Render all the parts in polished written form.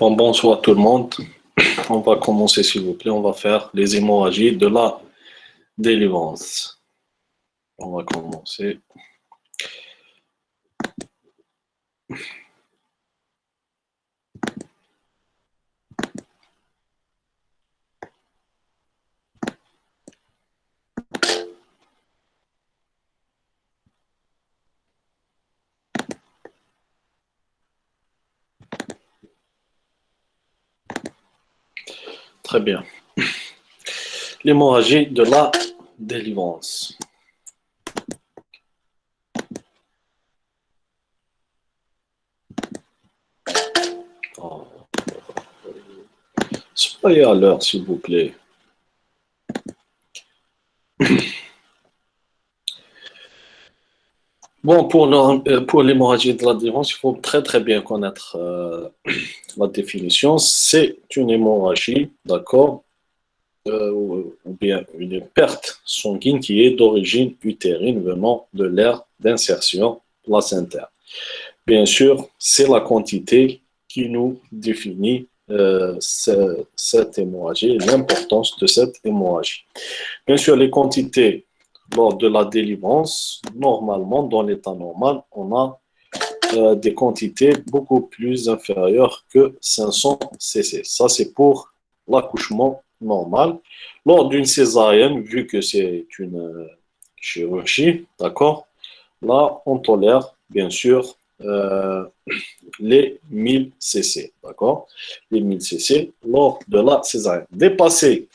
Bon, bonsoir tout le monde. On va commencer s'il vous plaît. On va faire les hémorragies de la délivrance. On va commencer. Très bien. L'hémorragie de la délivrance. Oh. Soyez à l'heure s'il vous plaît. Bon, pour l'hémorragie de la délivrance, il faut très bien connaître la définition. C'est une hémorragie, d'accord, ou bien une perte sanguine qui est d'origine utérine venant de l'aire d'insertion placentaire. Bien sûr, c'est la quantité qui nous définit cette hémorragie et l'importance de cette hémorragie. Bien sûr, les quantités lors de la délivrance, normalement, dans l'état normal, on a des quantités beaucoup plus inférieures que 500 cc. Ça, c'est pour l'accouchement normal. Lors d'une césarienne, vu que c'est une chirurgie, d'accord, là, on tolère, bien sûr, les 1000 cc, d'accord, les 1000 cc lors de la césarienne. Dépasser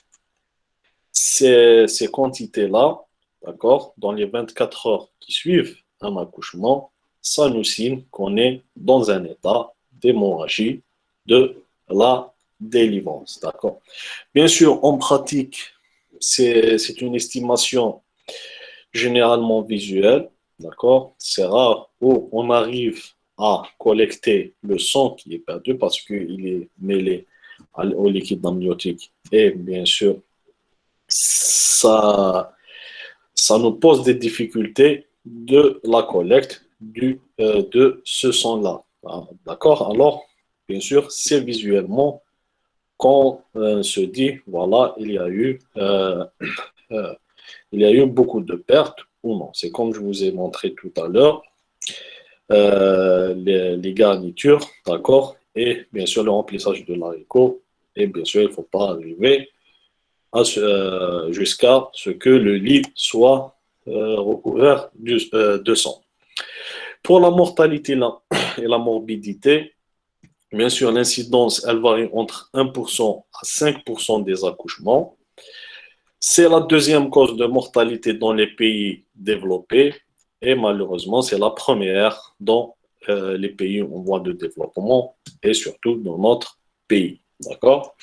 ces quantités-là, d'accord, dans les 24 heures qui suivent un accouchement, ça nous signe qu'on est dans un état d'hémorragie de la délivrance, d'accord. Bien sûr, en pratique, c'est une estimation généralement visuelle, d'accord. C'est rare où on arrive à collecter le sang qui est perdu parce qu'il est mêlé au liquide amniotique et bien sûr, ça nous pose des difficultés de la collecte de ce sang-là. D'accord. Alors, bien sûr, c'est visuellement qu'on se dit, voilà, il y a eu beaucoup de pertes ou non. C'est comme je vous ai montré tout à l'heure, les garnitures, d'accord, et bien sûr le remplissage de l'haricot. Et bien sûr, il ne faut pas arriver jusqu'à ce que le lit soit recouvert de sang. Pour la mortalité là, et la morbidité, bien sûr, l'incidence, elle varie entre 1% à 5% des accouchements. C'est la deuxième cause de mortalité dans les pays développés et malheureusement, c'est la première dans les pays en voie de développement et surtout dans notre pays. D'accord?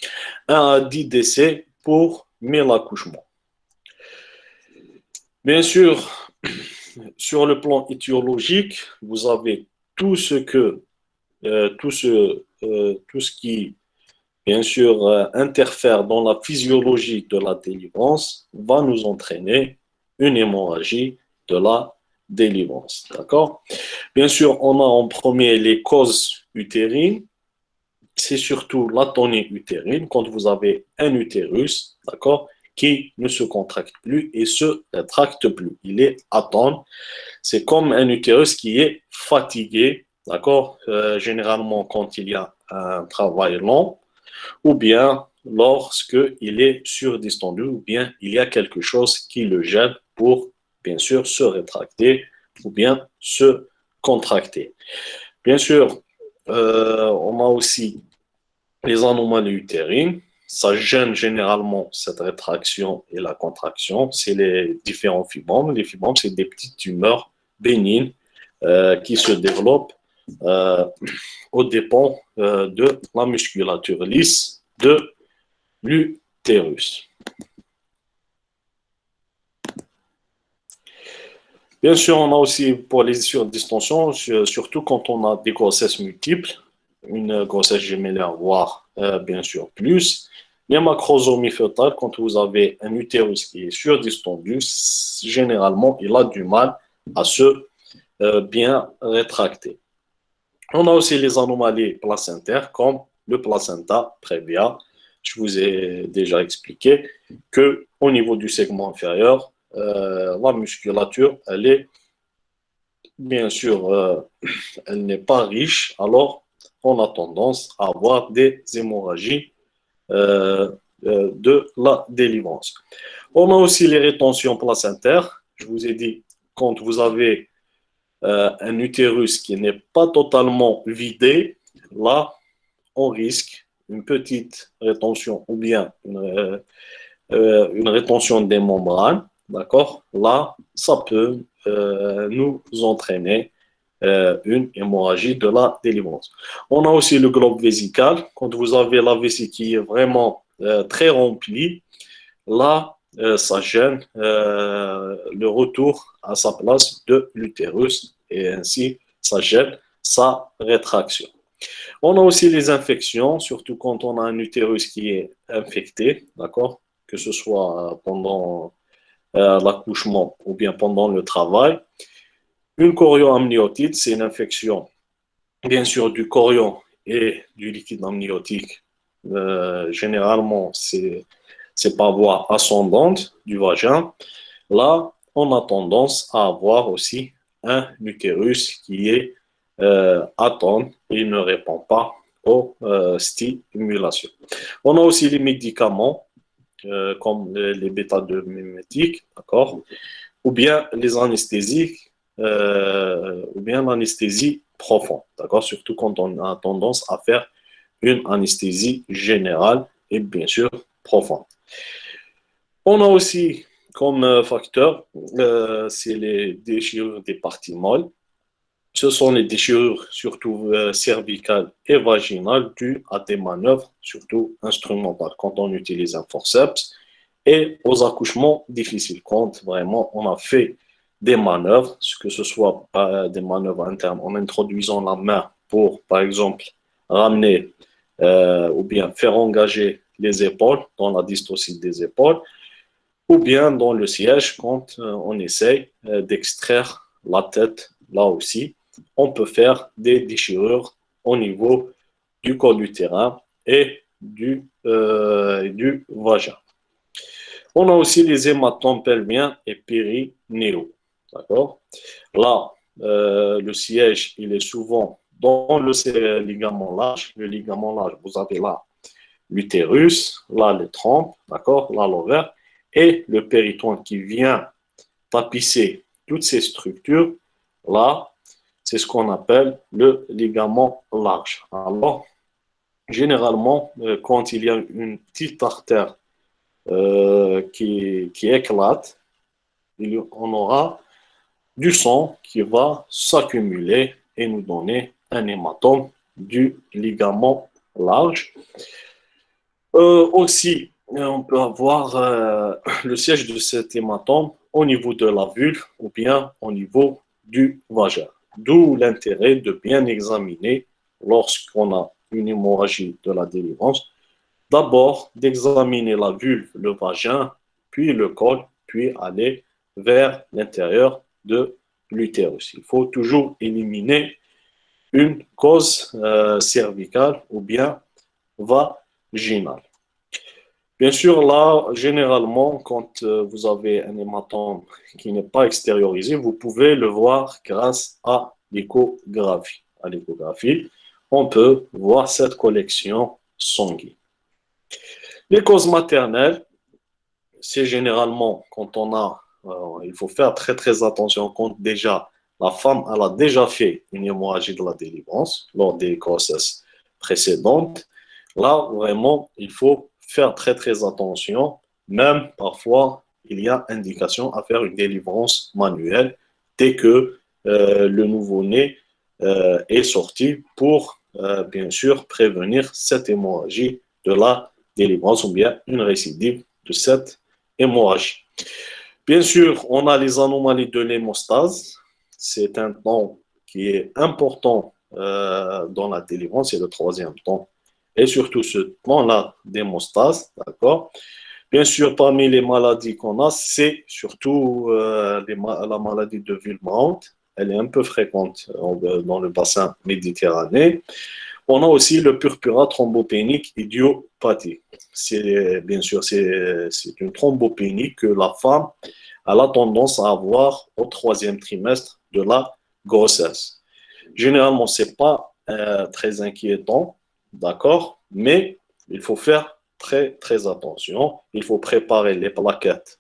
1 à 10 décès pour 1000 accouchements. Bien sûr, sur le plan étiologique, vous avez tout ce qui, bien sûr, interfère dans la physiologie de la délivrance va nous entraîner une hémorragie de la délivrance. D'accord? Bien sûr, on a en premier les causes utérines. C'est surtout l'atonie utérine, quand vous avez un utérus, d'accord, qui ne se contracte plus et se rétracte plus. Il est atone. C'est comme un utérus qui est fatigué, d'accord, généralement quand il y a un travail long, ou bien lorsqu'il est surdistendu, ou bien il y a quelque chose qui le gêne pour, bien sûr, se rétracter ou bien se contracter. Bien sûr, on a aussi les anomalies utérines. Ça gêne généralement cette rétraction et la contraction. C'est les différents fibromes. Les fibromes, c'est des petites tumeurs bénignes qui se développent aux dépens de la musculature lisse de l'utérus. Bien sûr, on a aussi pour les surdistensions, surtout quand on a des grossesses multiples, une grossesse gémellaire, voire bien sûr plus. Les macrosomies fœtales, quand vous avez un utérus qui est surdistendu, généralement, il a du mal à se bien rétracter. On a aussi les anomalies placentaires, comme le placenta prévia. Je vous ai déjà expliqué que au niveau du segment inférieur, la musculature, elle est bien sûr, elle n'est pas riche, alors on a tendance à avoir des hémorragies euh, de la délivrance. On a aussi les rétentions placentaires. Je vous ai dit, quand vous avez un utérus qui n'est pas totalement vidé, là, on risque une petite rétention ou bien une rétention des membranes. D'accord? Là, ça peut nous entraîner une hémorragie de la délivrance. On a aussi le globe vésical. Quand vous avez la vessie qui est vraiment très remplie, là, ça gêne le retour à sa place de l'utérus et ainsi, ça gêne sa rétraction. On a aussi les infections, surtout quand on a un utérus qui est infecté, d'accord? Que ce soit pendant l'accouchement ou bien pendant le travail. Une chorioamniotite, c'est une infection, bien sûr, du chorion et du liquide amniotique. Généralement, c'est par voie ascendante du vagin. Là, on a tendance à avoir aussi un utérus qui est atone et ne répond pas aux stimulations. On a aussi les médicaments comme les bêta-2-mimétiques, d'accord, ou bien les anesthésiques, ou bien l'anesthésie profonde, d'accord, surtout quand on a tendance à faire une anesthésie générale et bien sûr profonde. On a aussi comme facteur, c'est les déchirures des parties molles. Ce sont les déchirures surtout cervicales et vaginales dues à des manœuvres, surtout instrumentales, quand on utilise un forceps, et aux accouchements difficiles, quand vraiment on a fait des manœuvres, que ce soit des manœuvres internes en introduisant la main pour, par exemple, ramener ou bien faire engager les épaules dans la dystocie des épaules, ou bien dans le siège quand on essaye d'extraire la tête là aussi. On peut faire des déchirures au niveau du col utérin et du vagin. On a aussi les hématomes pelviens et périnéaux. D'accord? Là, le siège, il est souvent dans le ligament large. Le ligament large, vous avez là l'utérus, là les trompes, d'accord? Là l'ovaire, et le péritone qui vient tapisser toutes ces structures. Là, c'est ce qu'on appelle le ligament large. Alors, généralement, quand il y a une petite artère qui éclate, on aura du sang qui va s'accumuler et nous donner un hématome du ligament large. Aussi, on peut avoir le siège de cet hématome au niveau de la vulve ou bien au niveau du vagin. D'où l'intérêt de bien examiner lorsqu'on a une hémorragie de la délivrance. D'abord, d'examiner la vulve, le vagin, puis le col, puis aller vers l'intérieur de l'utérus. Il faut toujours éliminer une cause cervicale ou bien vaginale. Bien sûr, là, généralement, quand vous avez un hématome qui n'est pas extériorisé, vous pouvez le voir grâce à l'échographie. À l'échographie, on peut voir cette collection sanguine. Les causes maternelles, c'est généralement quand on a, il faut faire très très attention quand déjà la femme elle a déjà fait une hémorragie de la délivrance lors des grossesses précédentes. Là, vraiment, il faut faire très très attention. Même parfois, il y a indication à faire une délivrance manuelle dès que le nouveau-né est sorti pour, bien sûr, prévenir cette hémorragie de la délivrance ou bien une récidive de cette hémorragie. Bien sûr, on a les anomalies de l'hémostase. C'est un temps qui est important dans la délivrance, c'est le troisième temps. Et surtout ce temps-là d'hémostase, d'accord? Bien sûr, parmi les maladies qu'on a, c'est surtout la maladie de Wilm-Brandt. Elle est un peu fréquente dans le bassin méditerranéen. On a aussi le purpura thrombopénique idiopathique. Bien sûr, c'est une thrombopénie que la femme a la tendance à avoir au troisième trimestre de la grossesse. Généralement, ce n'est pas très inquiétant, d'accord, mais il faut faire très, très attention. Il faut préparer les plaquettes,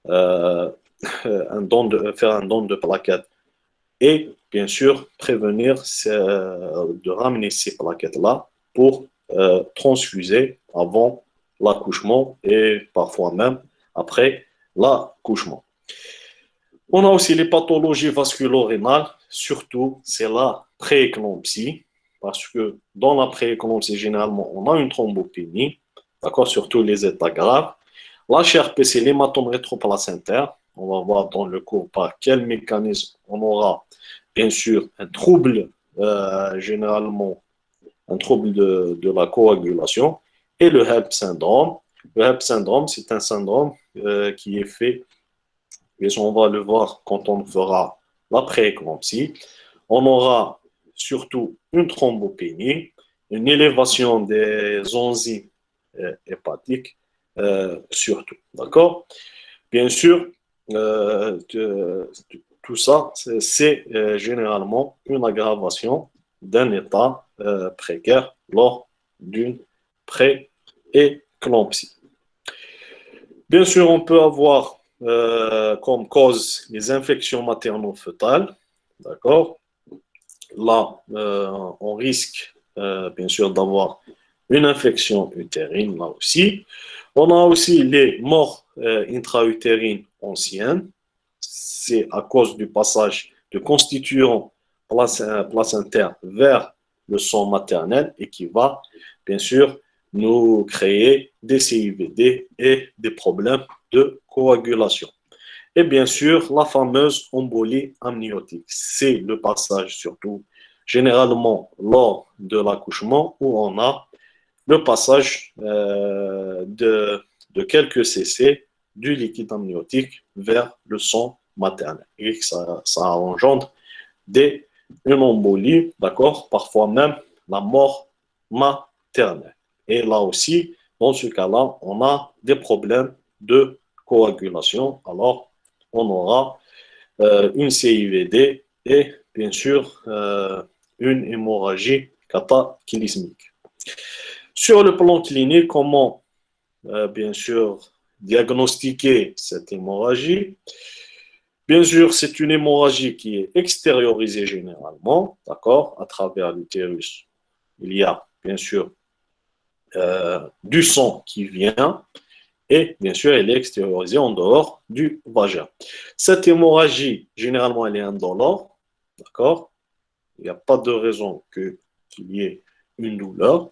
euh, faire un don de plaquettes et bien sûr prévenir de ramener ces plaquettes-là pour transfuser avant l'accouchement et parfois même après l'accouchement. On a aussi les pathologies vasculo-rénales, surtout c'est la prééclampsie, parce que dans la prééclampsie, généralement, on a une thrombopénie, d'accord, surtout les états graves. La HRP, c'est l'hématome rétroplacentaire. On va voir dans le cours par quel mécanisme on aura, bien sûr, un trouble, généralement, un trouble de la coagulation, et le HELP syndrome. Le HELP syndrome, c'est un syndrome qui est fait, et on va le voir quand on fera la prééclampsie. On aura surtout une thrombopénie, une élévation des enzymes hépatiques, surtout. D'accord? Bien sûr, tout ça, c'est généralement une aggravation d'un état précaire lors d'une prééclampsie. Bien sûr, on peut avoir comme cause les infections materno-fœtales. D'accord? Là, on risque bien sûr d'avoir une infection utérine, là aussi. On a aussi les morts intra-utérines anciennes. C'est à cause du passage de constituants placentaires vers le sang maternel et qui va, bien sûr, nous créer des CIVD et des problèmes de coagulation. Et bien sûr, la fameuse embolie amniotique. C'est le passage surtout, généralement lors de l'accouchement, où on a le passage de quelques cc du liquide amniotique vers le sang maternel. Et ça engendre une embolie, d'accord, parfois même la mort maternelle. Et là aussi, dans ce cas-là, on a des problèmes de coagulation. Alors, on aura une CIVD et bien sûr une hémorragie cataclysmique. Sur le plan clinique, comment bien sûr diagnostiquer cette hémorragie? Bien sûr, c'est une hémorragie qui est extériorisée généralement, d'accord, à travers l'utérus. Il y a bien sûr du sang qui vient et bien sûr, elle est extériorisée en dehors du vagin. Cette hémorragie, généralement, elle est indolore, d'accord? Il n'y a pas de raison qu'il y ait une douleur,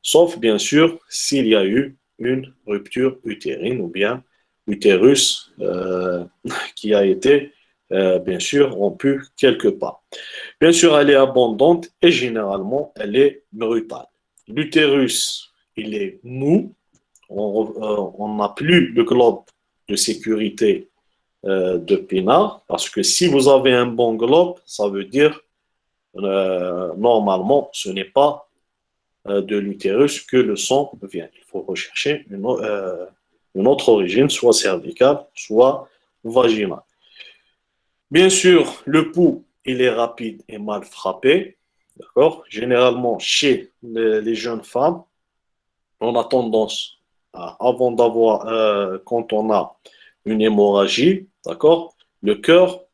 sauf bien sûr s'il y a eu une rupture utérine ou bien l'utérus qui a été bien sûr rompu quelque part. Bien sûr, elle est abondante et généralement, elle est brutale. L'utérus, il est mou, on n'a plus le globe de sécurité de Pinard, parce que si vous avez un bon globe, ça veut dire normalement, ce n'est pas de l'utérus que le sang vient. Il faut rechercher une autre origine, soit cervicale, soit vaginale. Bien sûr, le pouls, il est rapide et mal frappé. D'accord? Généralement, chez les jeunes femmes, on a tendance, avant d'avoir, quand on a une hémorragie, d'accord, le cœur,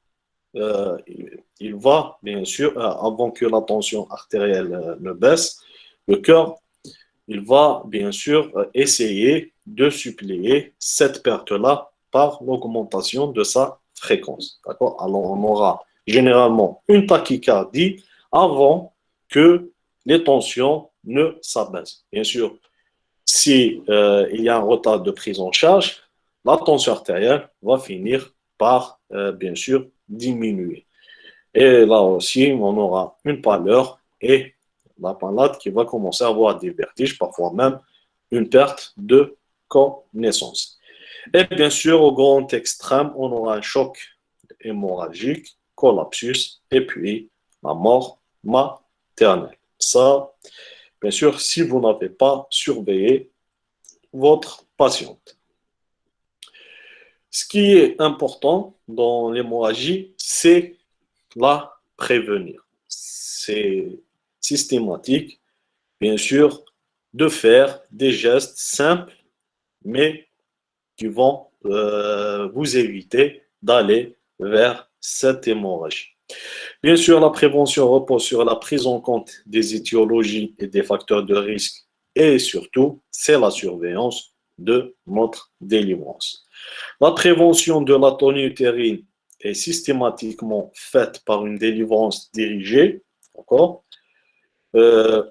il va, bien sûr, avant que la tension artérielle ne baisse, le cœur, il va, bien sûr, essayer de suppléer cette perte-là par l'augmentation de sa fréquence. D'accord? Alors, on aura généralement une tachycardie avant que les tensions ne s'abaissent. Bien sûr, si il y a un retard de prise en charge, la tension artérielle va finir par, bien sûr, diminuer. Et là aussi, on aura une pâleur et la malade qui va commencer à avoir des vertiges, parfois même une perte de connaissance. Et bien sûr, au grand extrême, on aura un choc hémorragique, collapsus et puis la mort maternelle. Ça, bien sûr, si vous n'avez pas surveillé votre patiente. Ce qui est important dans l'hémorragie, c'est la prévenir. C'est systématique, bien sûr, de faire des gestes simples, mais qui vont vous éviter d'aller vers cette hémorragie. Bien sûr, la prévention repose sur la prise en compte des étiologies et des facteurs de risque et surtout, c'est la surveillance de notre délivrance. La prévention de la tonie utérine est systématiquement faite par une délivrance dirigée. D'accord. Euh,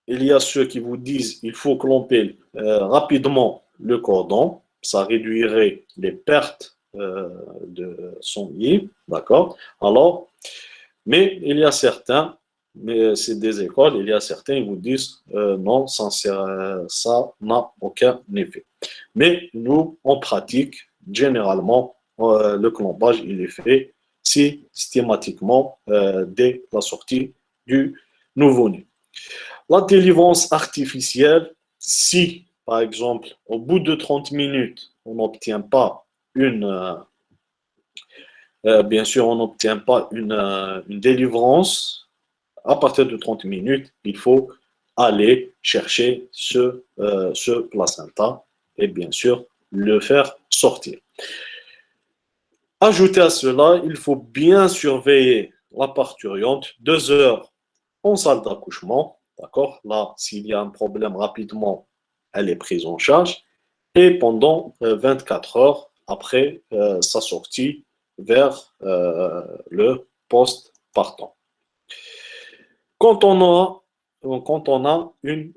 il y a ceux qui vous disent qu'il faut clamper rapidement le cordon. Ça réduirait les pertes de sanguine. D'accord. Alors, mais il y a certains, mais c'est des écoles, il y a certains qui vous disent non, ça n'a aucun effet. Mais nous, on pratique généralement le clampage, il est fait systématiquement dès la sortie du nouveau-né. La délivrance artificielle, si par exemple au bout de 30 minutes, on n'obtient pas bien sûr, on n'obtient pas une délivrance, à partir de 30 minutes, il faut aller chercher ce placenta et bien sûr le faire sortir. Ajouté à cela, il faut bien surveiller la parturiente 2 heures en salle d'accouchement. D'accord. Là, s'il y a un problème rapidement, elle est prise en charge. Et pendant 24 heures après sa sortie vers le post-partum. Quand on a une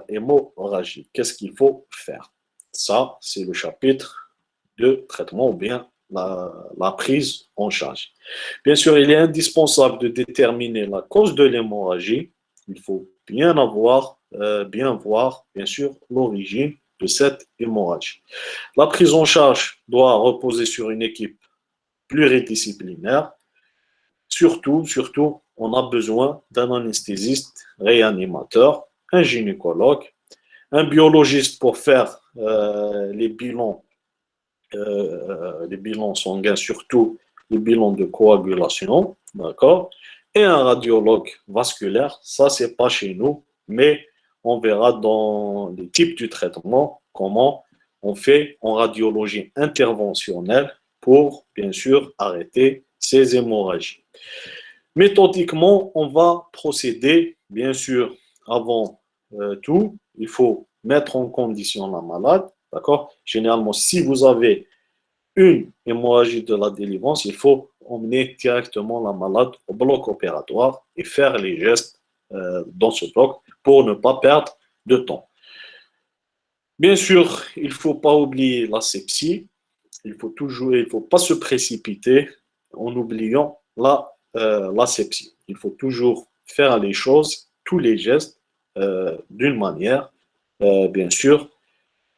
hémorragie, qu'est-ce qu'il faut faire? Ça, c'est le chapitre de traitement ou bien la prise en charge. Bien sûr, il est indispensable de déterminer la cause de l'hémorragie. Il faut bien voir, bien sûr, l'origine de cette hémorragie. La prise en charge doit reposer sur une équipe pluridisciplinaire. Surtout, on a besoin d'un anesthésiste réanimateur, un gynécologue, un biologiste pour faire les bilans sanguins, surtout les bilans de coagulation, d'accord? Et un radiologue vasculaire, ça c'est pas chez nous, mais on verra dans les types du traitement comment on fait en radiologie interventionnelle pour bien sûr arrêter ces hémorragies. Méthodiquement, on va procéder, bien sûr, avant tout, il faut mettre en condition la malade, d'accord? Généralement, si vous avez une hémorragie de la délivrance, il faut emmener directement la malade au bloc opératoire et faire les gestes dans ce bloc pour ne pas perdre de temps. Bien sûr, il ne faut pas oublier la sepsie. Il ne faut pas se précipiter en oubliant la sepsie. Il faut toujours faire les choses, tous les gestes, d'une manière, bien sûr,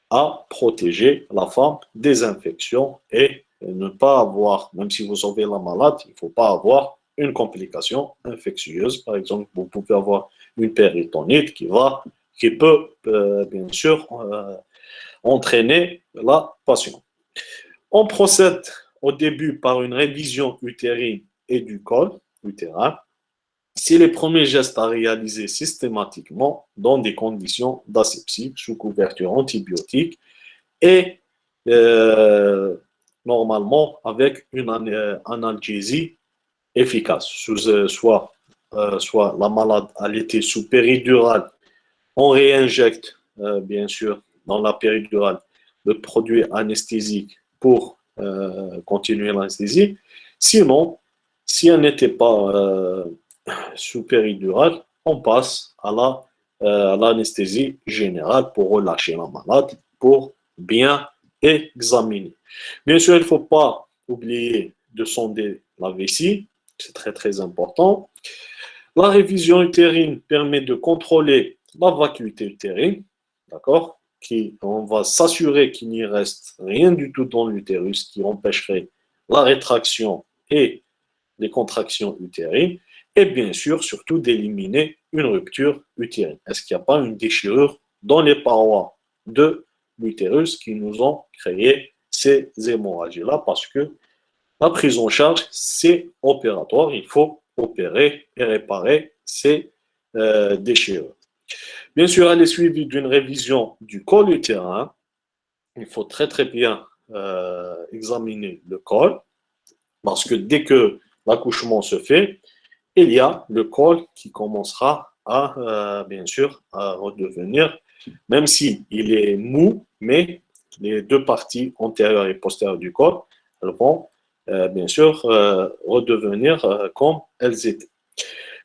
à protéger la femme des infections et ne pas avoir, même si vous sauvez la malade, il ne faut pas avoir une complication infectieuse. Par exemple, vous pouvez avoir une péritonite qui peut, bien sûr, entraîner la passion. On procède au début par une révision utérine et du col utérin. C'est les premiers gestes à réaliser systématiquement dans des conditions d'asepsie sous couverture antibiotique et normalement avec une analgésie efficace, soit la malade a été sous péridurale, on réinjecte bien sûr dans la péridurale le produit anesthésique pour continuer l'anesthésie. Sinon, si elle n'était pas sous péridurale, on passe à l'anesthésie générale pour relâcher la malade, pour bien examiner. Bien sûr, il ne faut pas oublier de sonder la vessie, c'est très très important. La révision utérine permet de contrôler la vacuité utérine, d'accord? On va s'assurer qu'il n'y reste rien du tout dans l'utérus qui empêcherait la rétraction et les contractions utérines. et bien sûr, surtout d'éliminer une rupture utérine. Est-ce qu'il n'y a pas une déchirure dans les parois de l'utérus qui nous ont créé ces hémorragies-là? Parce que la prise en charge, c'est opératoire. Il faut opérer et réparer ces déchirures. Bien sûr, elle est suivie d'une révision du col utérin. Il faut très très bien examiner le col parce que dès que l'accouchement se fait, il y a le col qui commencera à, bien sûr, à redevenir, même s'il est mou, mais les deux parties antérieures et postérieures du col, elles vont, bien sûr, redevenir comme elles étaient.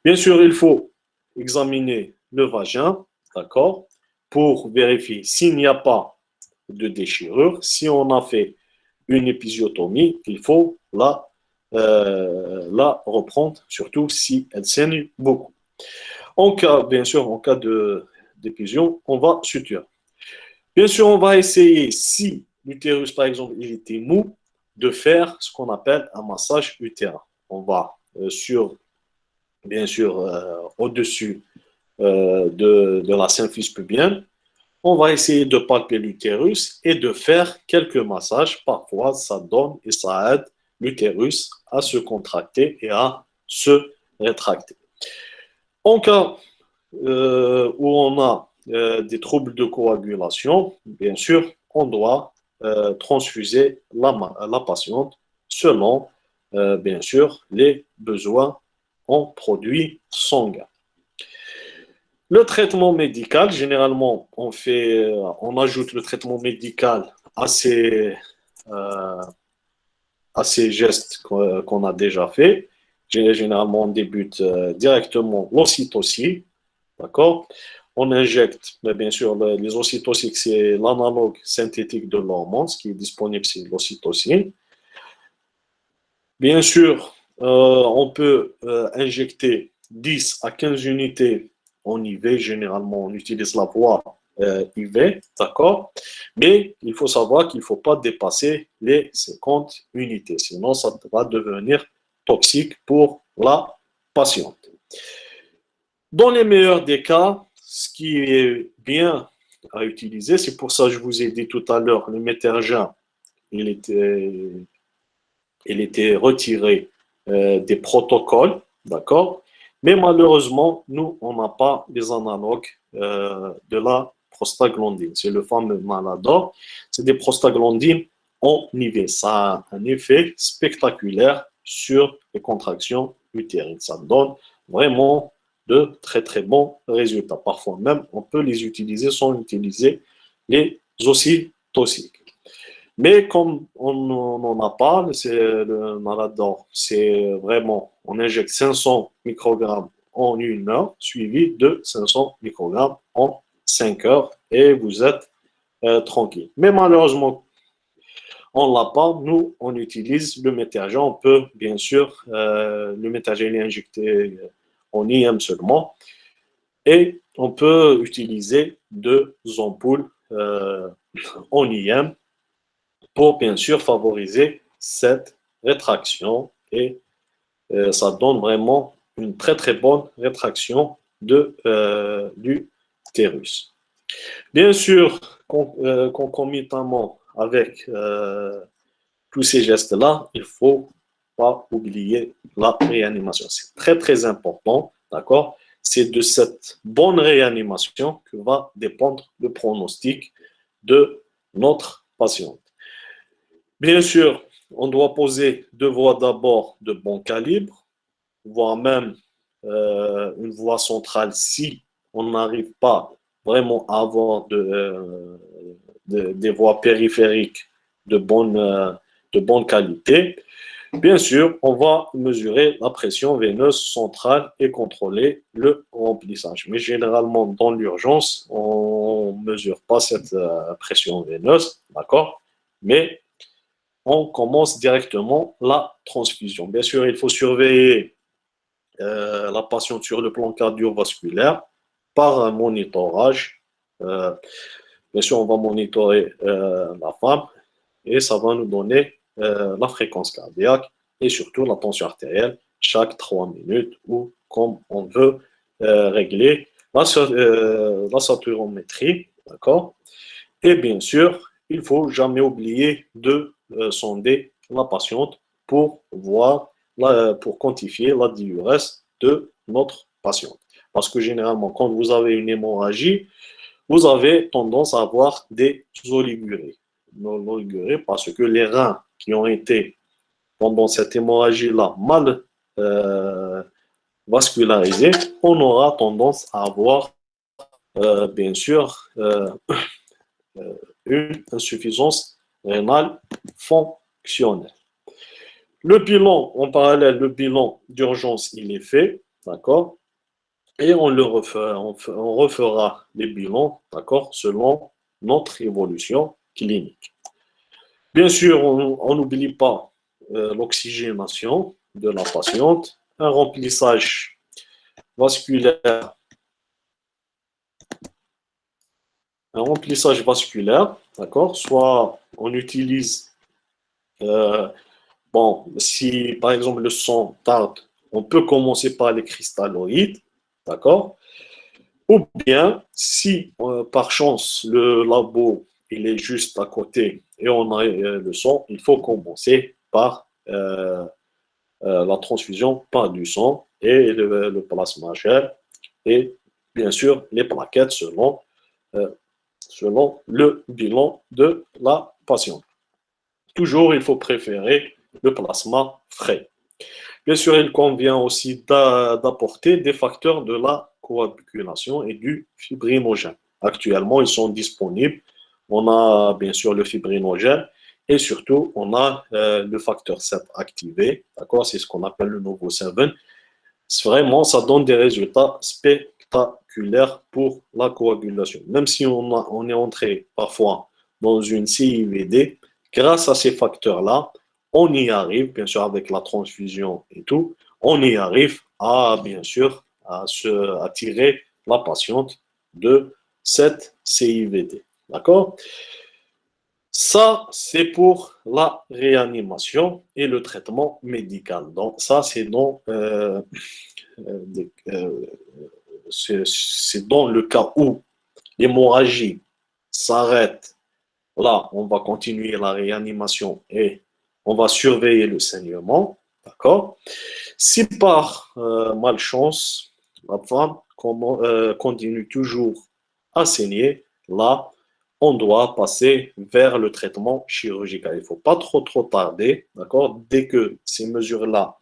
Bien sûr, il faut examiner le vagin, d'accord, pour vérifier s'il n'y a pas de déchirure. Si on a fait une épisiotomie, il faut la reprendre, surtout si elle saigne beaucoup. En cas, bien sûr, en cas d'épusion, on va suturer. Bien sûr, on va essayer, si l'utérus, par exemple, il était mou, de faire ce qu'on appelle un massage utérin. On va bien sûr, au-dessus de la symphyse pubienne, on va essayer de palper l'utérus et de faire quelques massages. Parfois, ça donne et ça aide l'utérus à se contracter et à se rétracter. En cas où on a des troubles de coagulation, bien sûr, on doit transfuser la patiente selon, bien sûr, les besoins en produits sanguins. Le traitement médical, généralement, on ajoute le traitement médical euh, à ces gestes qu'on a déjà fait. Généralement, on débute directement l'ocytocine, d'accord? On injecte, mais bien sûr, les ocytocides, c'est l'analogue synthétique de l'hormone, ce qui est disponible, c'est l'ocytocine. Bien sûr, on peut injecter 10 à 15 unités en IV. Généralement, on utilise la voie IV, d'accord? Mais il faut savoir qu'il ne faut pas dépasser les 50 unités, sinon ça va devenir toxique pour la patiente. Dans les meilleurs des cas, ce qui est bien à utiliser, c'est pour ça que je vous ai dit tout à l'heure, le métergin, il était retiré des protocoles, d'accord? Mais malheureusement, nous, on n'a pas les analogues de la prostaglandine. C'est le fameux Malador. C'est des prostaglandines en IV. Ça a un effet spectaculaire sur les contractions utérines. Ça donne vraiment de très très bons résultats. Parfois même, on peut les utiliser sans utiliser les ocytocines. Mais comme on n'en a pas, c'est le Malador, c'est vraiment, on injecte 500 microgrammes en 1 heure, suivi de 500 microgrammes en 5 heures, et vous êtes tranquille. Mais malheureusement, on ne l'a pas. Nous, on utilise le métergin. On peut, bien sûr, le métergin est injecté en IM seulement, et on peut utiliser 2 ampoules en IM pour bien sûr favoriser cette rétraction et ça donne vraiment une très très bonne rétraction de l'utérus. Bien sûr, concomitamment avec tous ces gestes-là, il ne faut pas oublier la réanimation. C'est très très important, d'accord? C'est de cette bonne réanimation que va dépendre le pronostic de notre patient. Bien sûr, on doit poser 2 voies d'abord de bon calibre, voire même une voie centrale si on n'arrive pas vraiment à avoir des voies périphériques de bonne qualité. Bien sûr, on va mesurer la pression veineuse centrale et contrôler le remplissage. Mais généralement, dans l'urgence, on ne mesure pas cette pression veineuse, d'accord? Mais on commence directement la transfusion. Bien sûr, il faut surveiller la patiente sur le plan cardiovasculaire par un monitorage. Bien sûr, on va monitorer la femme et ça va nous donner la fréquence cardiaque et surtout la tension artérielle chaque 3 minutes ou comme on veut régler la saturométrie, d'accord? Et bien sûr, il ne faut jamais oublier de sonder la patiente pour voir, pour quantifier la diurèse de notre patiente. Parce que généralement, quand vous avez une hémorragie, vous avez tendance à avoir des oliguries. Oliguries parce que les reins qui ont été pendant cette hémorragie-là mal euh, vascularisés, on aura tendance à avoir bien sûr une insuffisance rénale fonctionnelle. Le bilan, en parallèle, le bilan d'urgence, il est fait, d'accord? Et on refera les bilans, d'accord, selon notre évolution clinique. Bien sûr, on n'oublie pas l'oxygénation de la patiente, un remplissage vasculaire, d'accord, soit on utilise bon, si par exemple le sang tarde, on peut commencer par les cristalloïdes, d'accord? Ou bien, si par chance le labo il est juste à côté et on a le sang, il faut commencer par la transfusion par du sang et le plasma gel et bien sûr les plaquettes euh, selon le bilan de la patiente. Toujours, il faut préférer le plasma frais. Bien sûr, il convient aussi d'apporter des facteurs de la coagulation et du fibrinogène. Actuellement, ils sont disponibles. On a bien sûr le fibrinogène et surtout, on a le facteur 7 activé. D'accord? C'est ce qu'on appelle le nouveau 7. Vraiment, ça donne des résultats spectaculaires pour la coagulation. Même si on est entré parfois dans une CIVD, grâce à ces facteurs-là, on y arrive, bien sûr, avec la transfusion et tout, on y arrive à, bien sûr, à tirer la patiente de cette CIVD. D'accord? Ça, c'est pour la réanimation et le traitement médical. Donc, ça, euh, c'est dans le cas où l'hémorragie s'arrête. Là, on va continuer la réanimation et on va surveiller le saignement. D'accord? Si par malchance, la femme continue toujours à saigner, là, on doit passer vers le traitement chirurgical. Il ne faut pas trop tarder. D'accord? Dès que ces mesures-là,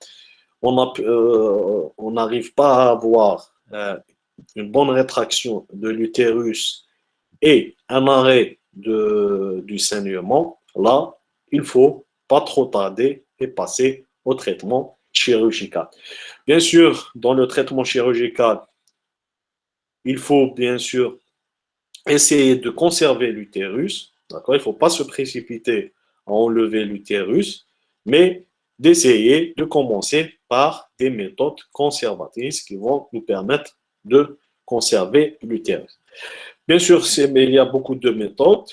on n'arrive pas à avoir une bonne rétraction de l'utérus et un arrêt du saignement, là, il faut pas trop tarder et passer au traitement chirurgical. Bien sûr, dans le traitement chirurgical, il faut bien sûr essayer de conserver l'utérus. D'accord? Il ne faut pas se précipiter à enlever l'utérus, mais d'essayer de commencer par des méthodes conservatrices qui vont nous permettre de conserver l'utérus. Bien sûr, il y a beaucoup de méthodes.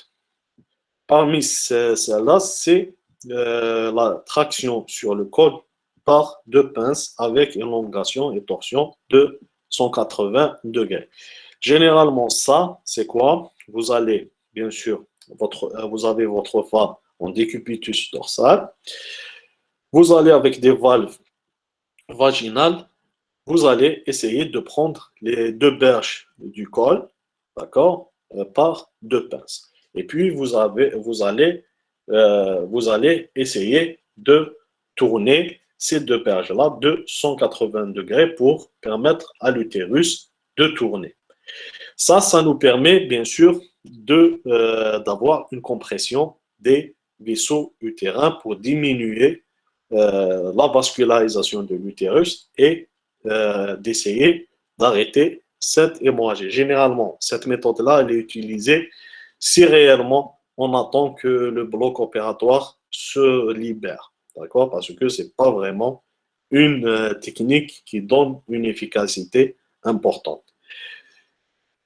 Parmi celles-là, c'est la traction sur le col par deux pinces avec élongation et torsion de 180 degrés. Généralement, ça, c'est quoi? Vous allez, bien sûr, vous avez votre femme en décubitus dorsal. Vous allez avec des valves vaginales, vous allez essayer de prendre les deux berges du col, d'accord, par deux pinces. Et puis, vous allez essayer de tourner ces deux berges-là de 180 degrés pour permettre à l'utérus de tourner. Ça nous permet bien sûr d'avoir une compression des vaisseaux utérins pour diminuer la vascularisation de l'utérus et d'essayer d'arrêter cette hémorragie. Généralement, cette méthode-là, elle est utilisée si réellement on attend que le bloc opératoire se libère. D'accord? Parce que ce n'est pas vraiment une technique qui donne une efficacité importante.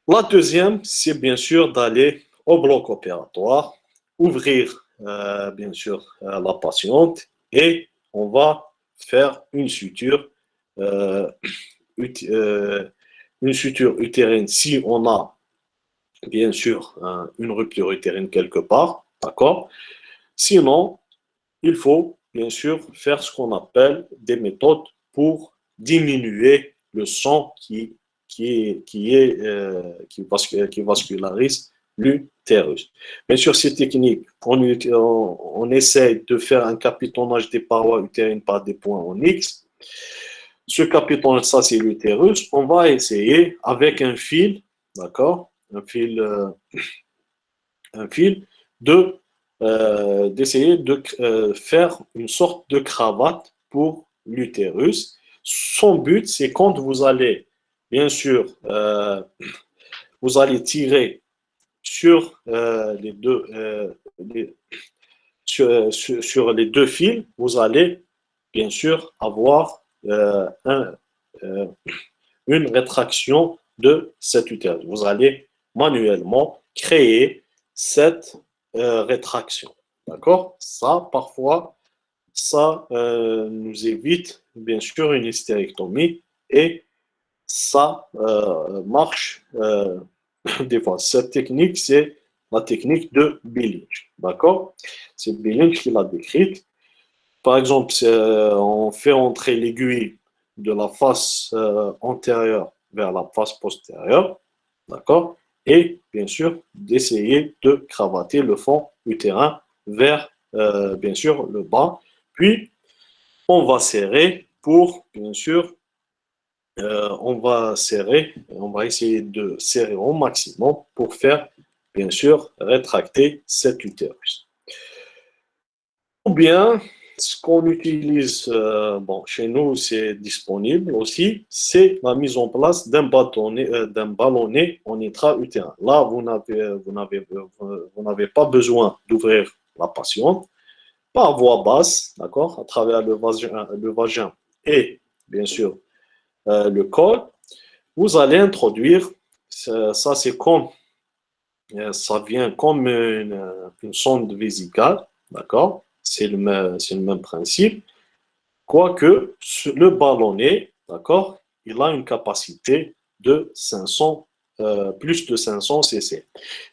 La deuxième, c'est bien sûr d'aller au bloc opératoire, ouvrir bien sûr la patiente et on va faire une suture euh, une suture utérine si on a, bien sûr, une rupture utérine quelque part, d'accord? Sinon, il faut, bien sûr, faire ce qu'on appelle des méthodes pour diminuer le sang qui vascularise l'utérus. Bien sûr, ces techniques, on essaie de faire un capitonnage des parois utérines par des points en X. Ce capitonnage, ça, c'est l'utérus. On va essayer avec un fil, d'accord? Un fil de d'essayer de faire une sorte de cravate pour l'utérus. Son but, c'est quand vous allez, bien sûr, vous allez tirer sur les deux sur les deux fils, vous allez bien sûr avoir euh, une rétraction de cet utérus. Vous allez manuellement créer cette rétraction. D'accord? Ça, parfois, ça nous évite, bien sûr, une hystérectomie et ça marche des fois. Cette technique, c'est la technique de Billing. D'accord? C'est Billing qui l'a décrite. Par exemple, on fait entrer l'aiguille de la face antérieure vers la face postérieure, d'accord? Et bien sûr, d'essayer de cravater le fond utérin vers, bien sûr, le bas. Puis, on va serrer pour, bien sûr, on va essayer de serrer au maximum pour faire, bien sûr, rétracter cet utérus. Ou bien, ce qu'on utilise, bon, chez nous, c'est disponible aussi, c'est la mise en place d'un ballonnet en intra-utérin. Là, vous n'avez pas besoin d'ouvrir la patiente par voie basse, d'accord, à travers le vagin et, bien sûr, le col. Vous allez introduire, ça c'est comme, ça vient comme une sonde vésicale, d'accord? C'est le même principe. Quoique le ballonnet, d'accord, il a une capacité de 500, plus de 500 cc.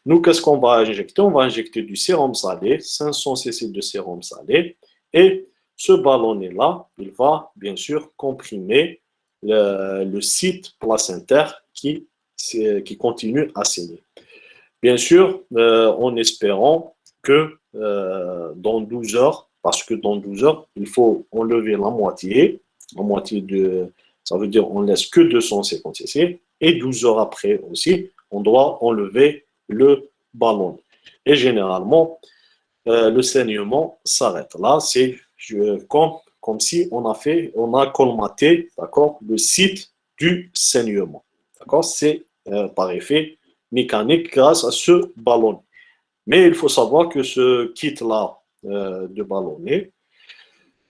Nous, qu'est-ce qu'on va injecter? On va injecter du sérum salé, 500 cc de sérum salé, et ce ballonnet-là, il va bien sûr comprimer le site placentaire qui continue à saigner. Bien sûr, en espérant que dans 12 heures, parce que dans 12 heures, il faut enlever la moitié de, ça veut dire on laisse que 250 cc, et 12 heures après aussi, on doit enlever le ballon. Et généralement, le saignement s'arrête. Là, c'est comme si on a colmaté, d'accord, le site du saignement. D'accord, c'est par effet mécanique grâce à ce ballon. Mais il faut savoir que ce kit-là de ballonnet,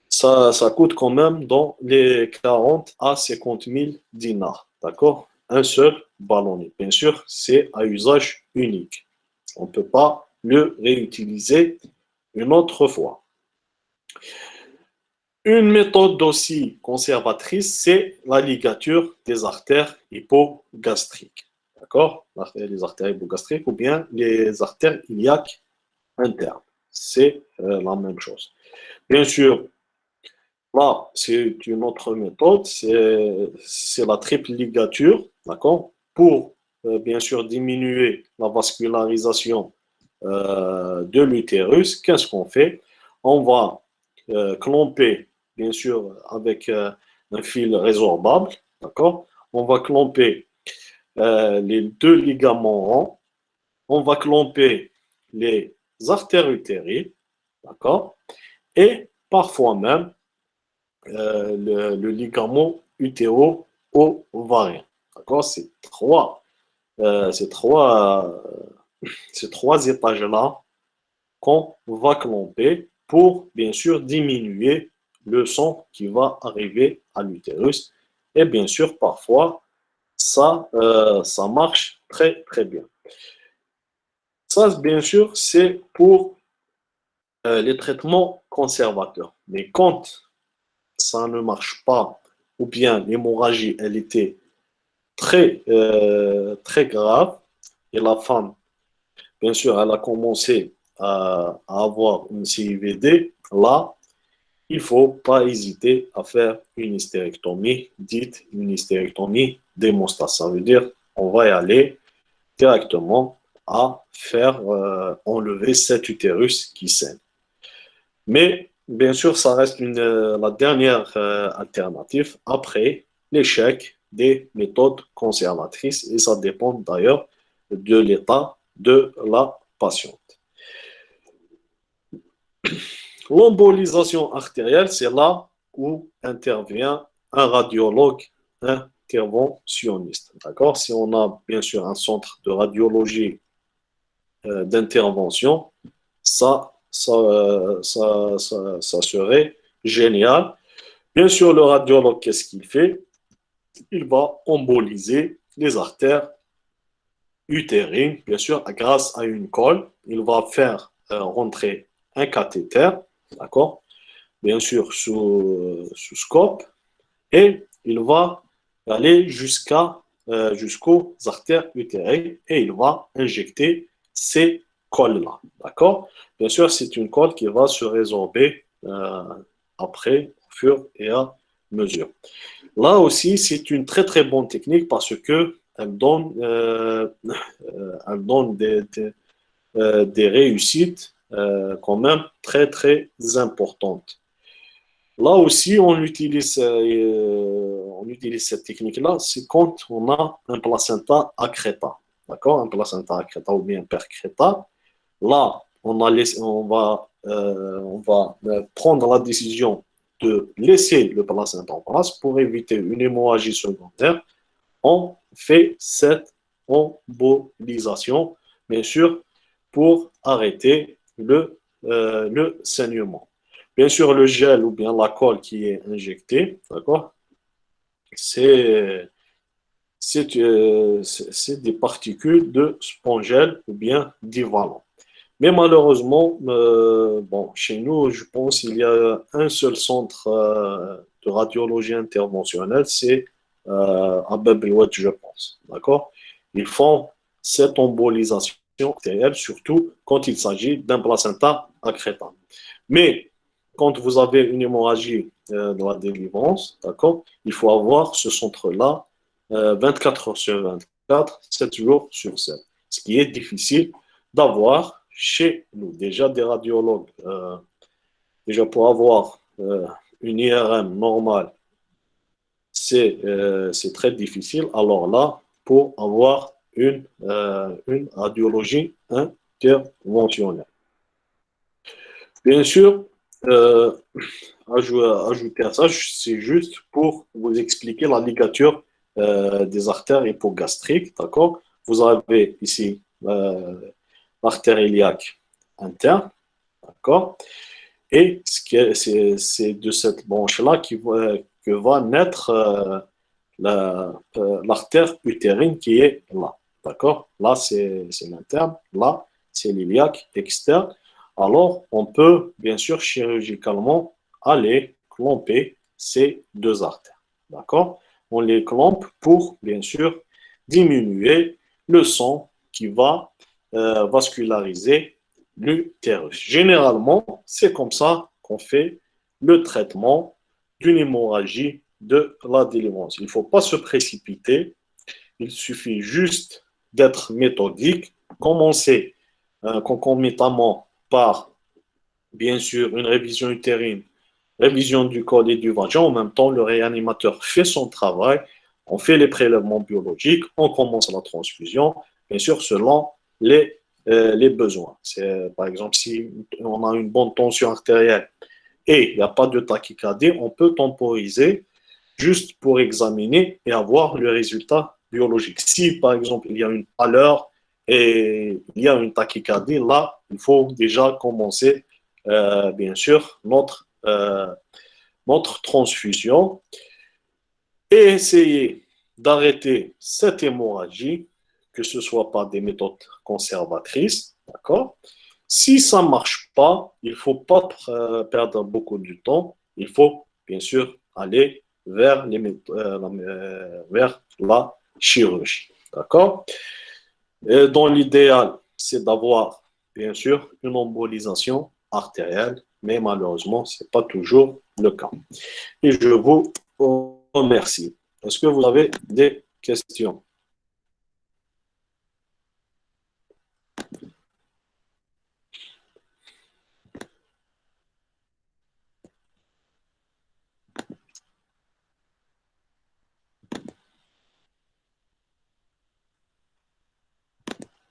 ça coûte quand même dans les 40 à 50 000 dinars. D'accord? Un seul ballonnet. Bien sûr, c'est à usage unique. On ne peut pas le réutiliser une autre fois. Une méthode aussi conservatrice, c'est la ligature des artères hypogastriques. D'accord? Les artères hypogastriques ou bien les artères iliaques internes. C'est la même chose. Bien sûr, là, c'est une autre méthode, c'est la triple ligature, d'accord? Pour, bien sûr, diminuer la vascularisation de l'utérus, qu'est-ce qu'on fait? On va clamper, bien sûr, avec un fil résorbable, d'accord? On va clamper les deux ligaments ronds, on va clamper les artères utérines, d'accord? Et parfois même le ligament utéro-ovarien, d'accord? Ces trois étages-là qu'on va clamper pour, bien sûr, diminuer le sang qui va arriver à l'utérus. Et bien sûr, parfois, ça marche très, très bien. Ça, bien sûr, c'est pour les traitements conservateurs. Mais quand ça ne marche pas ou bien l'hémorragie, elle était très grave, et la femme, bien sûr, elle a commencé à avoir une CIVD, là, il ne faut pas hésiter à faire une hystérectomie, dite une hystérectomie d'hémostase. Ça veut dire on va y aller directement à faire enlever cet utérus qui saigne. Mais bien sûr, ça reste la dernière alternative après l'échec des méthodes conservatrices et ça dépend d'ailleurs de l'état de la patiente. L'embolisation artérielle, c'est là où intervient un radiologue interventionniste. D'accord? Si on a bien sûr un centre de radiologie d'intervention, ça serait génial. Bien sûr, le radiologue, qu'est-ce qu'il fait? Il va emboliser les artères utérines, bien sûr, grâce à une colle. Il va faire rentrer un cathéter, d'accord? Bien sûr, sous scope, et il va aller jusqu'aux artères utérines et il va injecter ces colles-là. D'accord? Bien sûr, c'est une colle qui va se résorber après, au fur et à mesure. Là aussi, c'est une très très bonne technique parce que elle donne des réussites quand même très très importantes. Là aussi, on utilise cette technique-là, c'est quand on a un placenta accreta, d'accord? Un placenta accreta ou bien percreta. Là, on va prendre la décision de laisser le placenta en place pour éviter une hémorragie secondaire. On fait cette embolisation, bien sûr, pour arrêter le saignement. Bien sûr, le gel ou bien la colle qui est injectée, d'accord, c'est des particules de spongel ou bien d'ivalent. Mais malheureusement, bon, chez nous, je pense qu'il y a un seul centre de radiologie interventionnelle, c'est à Babelwed, je pense. D'accord? Ils font cette embolisation artérielle, surtout quand il s'agit d'un placenta accrétant. Mais quand vous avez une hémorragie de la délivrance, d'accord, il faut avoir ce centre-là 24 heures sur 24, 7 jours sur 7. Ce qui est difficile d'avoir chez nous. Déjà des radiologues, déjà pour avoir une IRM normale, c'est très difficile. Alors là, pour avoir une radiologie interventionnelle. Bien sûr, euh, ajouter à ça, c'est juste pour vous expliquer la ligature des artères hypogastriques, d'accord? Vous avez ici l'artère iliaque interne, d'accord? Et c'est de cette branche-là que va naître l'artère utérine qui est là, d'accord? Là, c'est l'interne, là, c'est l'iliaque externe. Alors, on peut, bien sûr, chirurgicalement, aller clamper ces deux artères, d'accord? On les clampe pour, bien sûr, diminuer le sang qui va vasculariser l'utérus. Généralement, c'est comme ça qu'on fait le traitement d'une hémorragie de la délivrance. Il ne faut pas se précipiter, il suffit juste d'être méthodique, commencer concomitamment par, bien sûr, une révision utérine, révision du col et du vagin. En même temps, le réanimateur fait son travail, on fait les prélèvements biologiques, on commence la transfusion, bien sûr, selon les besoins. Par exemple, si on a une bonne tension artérielle et il n'y a pas de tachycardie, on peut temporiser juste pour examiner et avoir le résultat biologique. Si, par exemple, il y a une pâleur et il y a une tachycardie, là, il faut déjà commencer, bien sûr, notre transfusion et essayer d'arrêter cette hémorragie, que ce soit par des méthodes conservatrices, d'accord? Si ça ne marche pas, il ne faut pas perdre beaucoup de temps. Il faut, bien sûr, aller vers, vers la chirurgie. D'accord? Et dans l'idéal, c'est d'avoir, bien sûr, une embolisation artérielle, mais malheureusement, ce n'est pas toujours le cas. Et je vous remercie. Est-ce que vous avez des questions?